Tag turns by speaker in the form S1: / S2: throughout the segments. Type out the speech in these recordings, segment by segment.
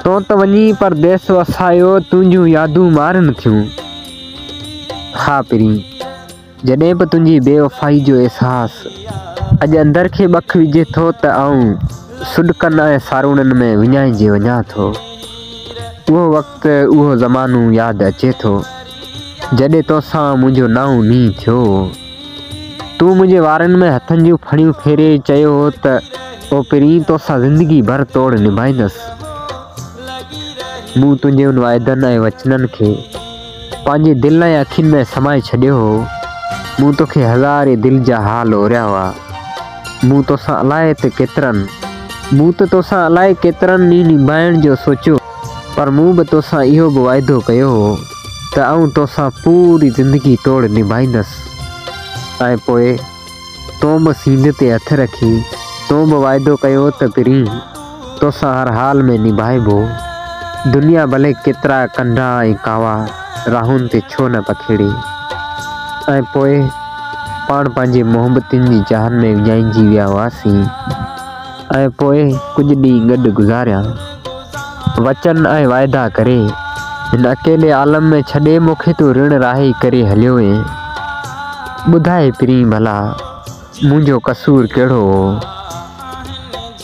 S1: तो त वञी परदेस वसायो तुंहिंजूं यादूं मारन थियूं। हा पिरी जॾहिं बि तुंहिंजी बेवफ़ाई जो अहसास अॼु अंदर खे बख विझे थो त आऊं सुॾकनि ऐं सारूणनि में विञाइजी वञा थो। उहो वक़्तु उहो ज़मानो यादि अचे थो जॾहिं तोसां मुंहिंजो नओं मींहुं थियो। तूं मुंहिंजे वारनि में हथनि जूं फणियूं फेरे चयो हो त ओ पिरी तोसां ज़िंदगी भर तोड़ निभाईंदसि। मूं तुंहिंजे उन वाइदनि ऐं वचननि खे पंहिंजे दिलि ऐं अखियुनि में समाए छॾियो हो। मूं तोखे हज़ारे दिलि जा हाल ओरिया हुआ। मूं तोसां अलाए केतिरनि ॾींहं निभाइण जो सोचियो, पर मूं बि तोसां इहो बि वाइदो कयो हो त आऊं तोसां पूरी ज़िंदगी तोड़ निभाईंदसि। ऐं पोइ तो बि सींधे ते हथ रखी तो बि वाइदो कयो त पिरी तोसां हर हाल में निभाइबो। दुनिया भले केतिरा कंढा ऐं कावा राहुनि ते छो न पखेड़े। ऐं पोइ पाण पंहिंजे मोहबतुनि जी जहान में विञाइजी विया हुआसीं। ऐं पोइ कुझु ॾींहं गॾु गुज़ारिया, वचन ऐं वाइदा करे हिन अकेले आलम में छॾे मूंखे तूं ऋण राही करे हलियो हुएं। ॿुधाए पिरी भला मुंहिंजो कसूर कहिड़ो हो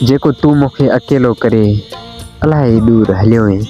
S1: जेको तूं मूंखे अकेलो करे अलाए दूर हलियो हुएं।